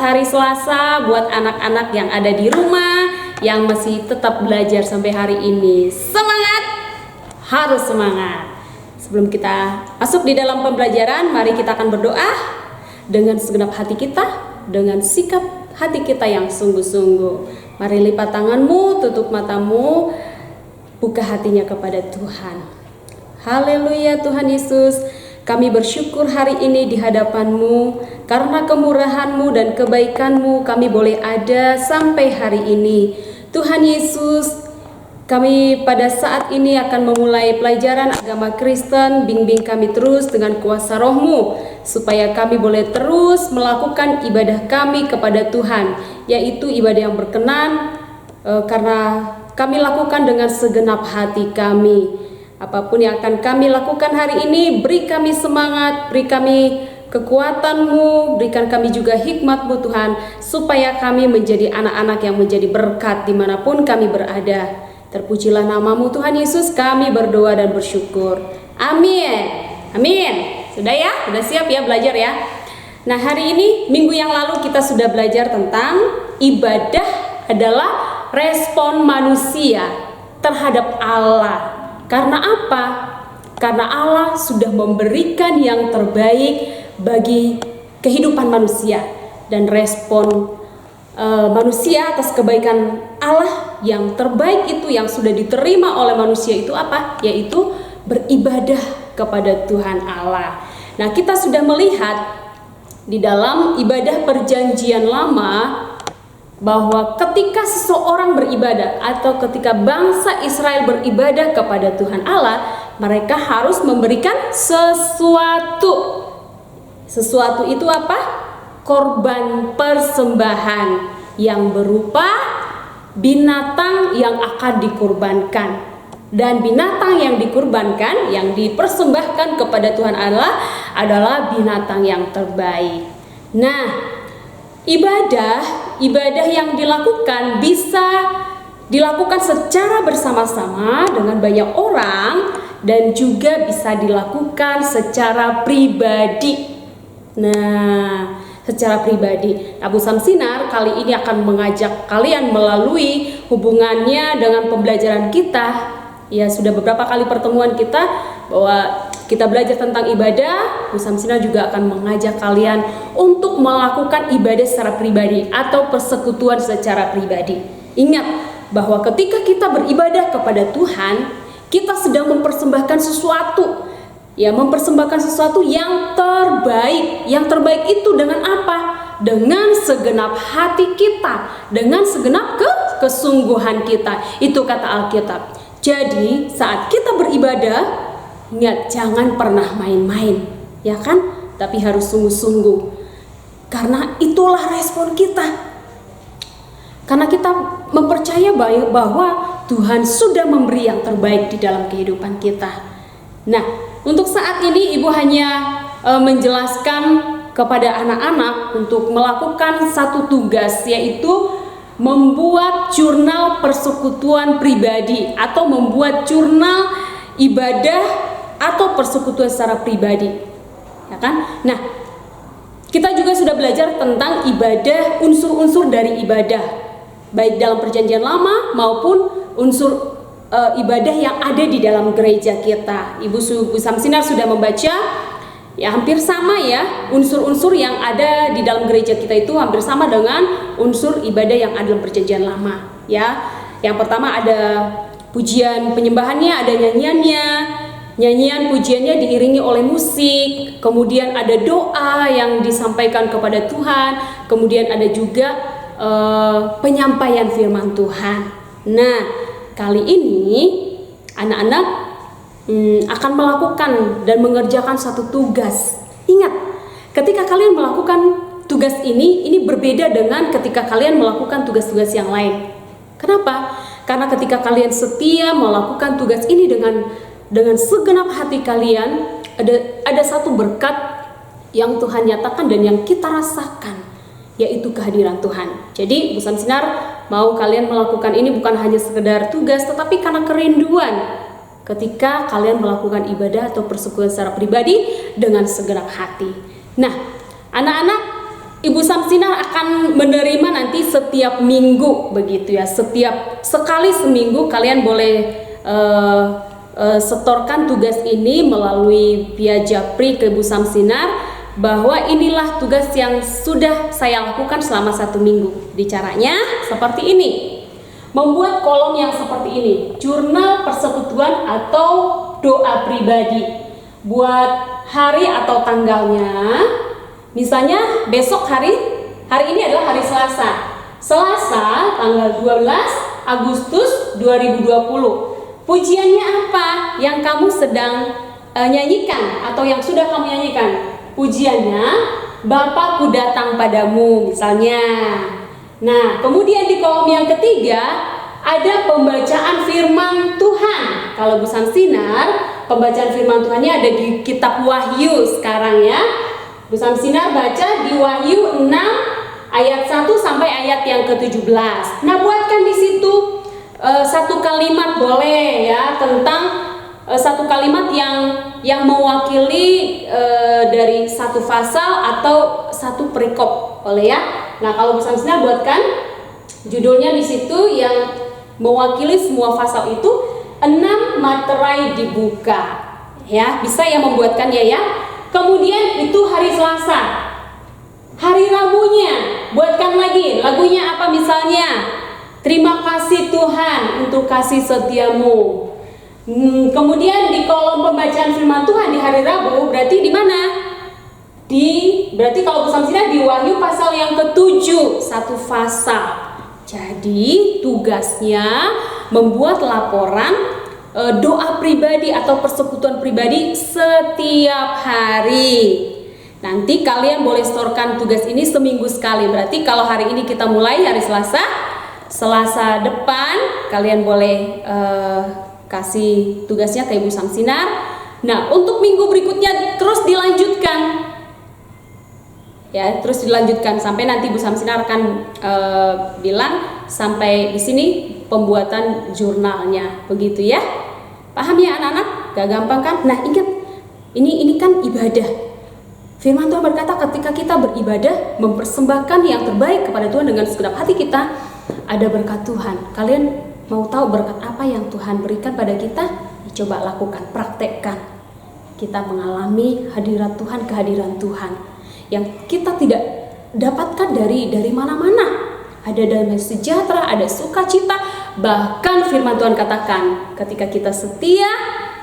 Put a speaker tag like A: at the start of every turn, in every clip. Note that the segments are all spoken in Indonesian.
A: hari Selasa buat anak-anak yang ada di rumah, yang masih tetap belajar sampai hari ini. Semangat! Harus semangat. Sebelum kita masuk di dalam pembelajaran, mari kita akan berdoa dengan segenap hati kita, dengan sikap hati kita yang sungguh-sungguh. Mari lipat tanganmu, tutup matamu, buka hatinya kepada Tuhan. Haleluya Tuhan Yesus. Kami bersyukur hari ini di hadapan-Mu, karena kemurahan-Mu dan kebaikan-Mu kami boleh ada sampai hari ini. Tuhan Yesus, kami pada saat ini akan memulai pelajaran agama Kristen. Bimbing kami terus dengan kuasa Roh-Mu, supaya kami boleh terus melakukan ibadah kami kepada Tuhan, yaitu ibadah yang berkenan, karena kami lakukan dengan segenap hati kami. Apapun yang akan kami lakukan hari ini, beri kami semangat, beri kami kekuatan-Mu, berikan kami juga hikmat-Mu Tuhan, supaya kami menjadi anak-anak yang menjadi berkat dimanapun kami berada. Terpujilah nama-Mu Tuhan Yesus, kami berdoa dan bersyukur. Amin. Amin. Sudah ya? Sudah siap ya belajar ya? Nah, hari ini, minggu yang lalu kita sudah belajar tentang ibadah adalah respon manusia terhadap Allah. Karena apa? Karena Allah sudah memberikan yang terbaik bagi kehidupan manusia, dan respon manusia atas kebaikan Allah yang terbaik itu yang sudah diterima oleh manusia itu apa? Yaitu beribadah kepada Tuhan Allah. Nah, kita sudah melihat di dalam ibadah perjanjian lama bahwa ketika seseorang beribadah atau ketika bangsa Israel beribadah kepada Tuhan Allah, mereka harus memberikan sesuatu. Sesuatu itu apa? Korban persembahan yang berupa binatang yang akan dikurbankan. Dan binatang yang dikurbankan, yang dipersembahkan kepada Tuhan Allah adalah binatang yang terbaik. Nah, ibadah yang dilakukan bisa dilakukan secara bersama-sama dengan banyak orang, dan juga bisa dilakukan secara pribadi. Nah, secara pribadi. Abu Samsinar kali ini akan mengajak kalian melalui hubungannya dengan pembelajaran kita. Ya, sudah beberapa kali pertemuan kita bahwa kita belajar tentang ibadah. Bu Samsinar juga akan mengajak kalian untuk melakukan ibadah secara pribadi atau persekutuan secara pribadi. Ingat bahwa ketika kita beribadah kepada Tuhan, kita sedang mempersembahkan sesuatu. Ya, mempersembahkan sesuatu yang terbaik. Yang terbaik itu dengan apa? Dengan segenap hati kita, dengan segenap kesungguhan kita. Itu kata Alkitab. Jadi, saat kita beribadah, ingat, jangan pernah main-main, ya kan? Tapi harus sungguh-sungguh. Karena itulah respon kita. Karena kita mempercaya bahwa Tuhan sudah memberi yang terbaik di dalam kehidupan kita. Nah, untuk saat ini Ibu hanya menjelaskan kepada anak-anak untuk melakukan satu tugas, yaitu membuat jurnal persekutuan pribadi atau membuat jurnal ibadah atau persekutuan secara pribadi, ya kan? Nah, kita juga sudah belajar tentang ibadah, unsur-unsur dari ibadah, baik dalam perjanjian lama maupun unsur ibadah yang ada di dalam gereja kita. Ibu Samsinar sudah membaca, ya hampir sama ya, unsur-unsur yang ada di dalam gereja kita itu hampir sama dengan unsur ibadah yang ada dalam perjanjian lama, ya. Yang pertama ada pujian penyembahannya, ada nyanyiannya. Nyanyian pujiannya diiringi oleh musik, kemudian ada doa yang disampaikan kepada Tuhan, kemudian ada juga penyampaian firman Tuhan. Nah, kali ini anak-anak akan melakukan dan mengerjakan satu tugas. Ingat, ketika kalian melakukan tugas ini berbeda dengan ketika kalian melakukan tugas-tugas yang lain. Kenapa? Karena ketika kalian setia melakukan tugas ini dengan segenap hati kalian, ada satu berkat yang Tuhan nyatakan dan yang kita rasakan, yaitu kehadiran Tuhan. Jadi Bu Samsinar mau kalian melakukan ini bukan hanya sekedar tugas, tetapi karena kerinduan ketika kalian melakukan ibadah atau persekutuan secara pribadi dengan segenap hati. Nah, anak-anak, Ibu Samsinar akan menerima nanti setiap minggu begitu ya. Setiap sekali seminggu kalian boleh setorkan tugas ini melalui via Japri ke Ibu Samsinar, bahwa inilah tugas yang sudah saya lakukan selama 1 minggu. Di caranya seperti ini. Membuat kolom yang seperti ini, jurnal persekutuan atau doa pribadi. Buat hari atau tanggalnya. Misalnya besok hari ini adalah hari Selasa. Selasa tanggal 12 Agustus 2020. Pujiannya apa yang kamu sedang nyanyikan atau yang sudah kamu nyanyikan? Pujiannya Bapakku datang padamu misalnya. Nah, kemudian di kolom yang ketiga ada pembacaan firman Tuhan. Kalau Bu Samsinar, pembacaan firman Tuhannya ada di kitab Wahyu sekarang ya. Bu Samsinar baca di Wahyu 6 ayat 1 sampai ayat yang ke-17. Nah, buatkan di situ satu kalimat boleh ya, tentang satu kalimat yang mewakili dari satu pasal atau satu perikop boleh ya. Nah, kalau Bu Samsinar buatkan judulnya di situ yang mewakili semua pasal itu 6 materai dibuka. Ya, bisa ya membuatkannya ya. Kemudian itu hari Selasa. Hari Rabunya buatkan lagi lagunya apa misalnya? Terima kasih Tuhan untuk kasih setiamu. Kemudian di kolom pembacaan firman Tuhan di hari Rabu berarti di mana? Berarti kalau Bu Samsinar di Wahyu pasal yang ke-7, satu pasal. Jadi tugasnya membuat laporan doa pribadi atau persekutuan pribadi setiap hari. Nanti kalian boleh setorkan tugas ini seminggu sekali. Berarti kalau hari ini kita mulai hari Selasa depan kalian boleh kasih tugasnya ke Ibu Samsinar. Nah, untuk minggu berikutnya terus dilanjutkan. Ya, terus dilanjutkan sampai nanti Bu Samsinar akan bilang sampai di sini pembuatan jurnalnya, begitu ya. Paham ya anak-anak? Gak gampang kan? Nah, ingat, ini kan ibadah. Firman Tuhan berkata ketika kita beribadah, mempersembahkan yang terbaik kepada Tuhan dengan segenap hati kita, ada berkat Tuhan. Kalian mau tahu berkat apa yang Tuhan berikan pada kita? Coba lakukan, praktekkan. Kita mengalami hadirat Tuhan, kehadiran Tuhan yang kita tidak dapatkan dari mana-mana. Ada damai sejahtera, ada sukacita. Bahkan firman Tuhan katakan, ketika kita setia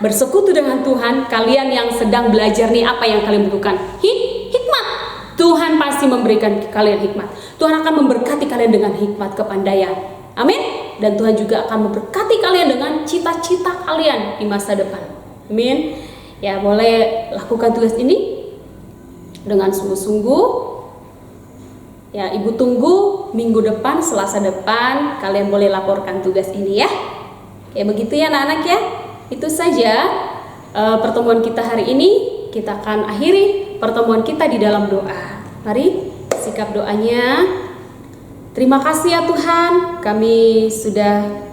A: bersekutu dengan Tuhan, kalian yang sedang belajar nih, apa yang kalian butuhkan? Hikmat. Tuhan pasti memberikan kalian hikmat. Tuhan akan memberkati kalian dengan hikmat, kepandaian. Amin. Dan Tuhan juga akan memberkati kalian dengan cita-cita kalian di masa depan. Amin. Ya, boleh lakukan tugas ini dengan sungguh-sungguh. Ya, Ibu tunggu minggu depan, Selasa depan kalian boleh laporkan tugas ini ya. Kayak begitu ya anak-anak ya. Itu saja pertemuan kita hari ini. Kita akan akhiri pertemuan kita di dalam doa. Mari sikap doanya. Terima kasih ya Tuhan, kami sudah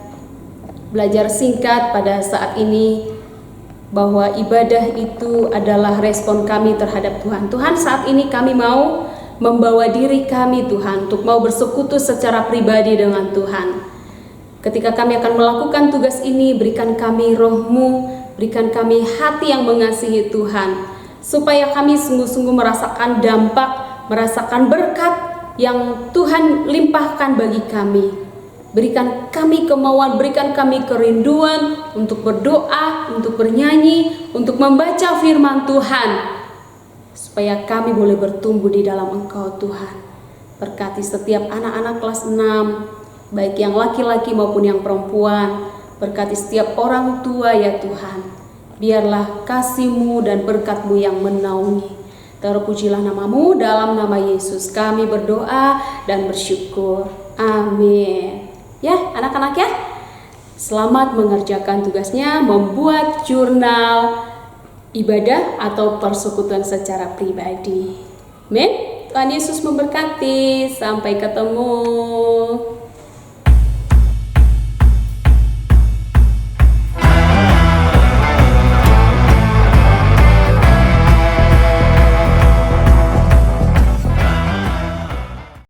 A: belajar singkat pada saat ini bahwa ibadah itu adalah respon kami terhadap Tuhan. Tuhan, saat ini kami mau membawa diri kami Tuhan untuk mau bersekutu secara pribadi dengan Tuhan. Ketika kami akan melakukan tugas ini, berikan kami roh-Mu, berikan kami hati yang mengasihi Tuhan, supaya kami sungguh-sungguh merasakan dampak, merasakan berkat yang Tuhan limpahkan bagi kami. Berikan kami kemauan, berikan kami kerinduan untuk berdoa, untuk bernyanyi, untuk membaca firman Tuhan, supaya kami boleh bertumbuh di dalam Engkau Tuhan. Berkati setiap anak-anak kelas 6, baik yang laki-laki maupun yang perempuan. Berkati setiap orang tua ya Tuhan. Biarlah kasih-Mu dan berkat-Mu yang menaungi. Terpujilah nama-Mu, dalam nama Yesus kami berdoa dan bersyukur. Amin. Ya anak-anak ya, selamat mengerjakan tugasnya membuat jurnal ibadah atau persekutuan secara pribadi. Amin. Tuhan Yesus memberkati. Sampai ketemu.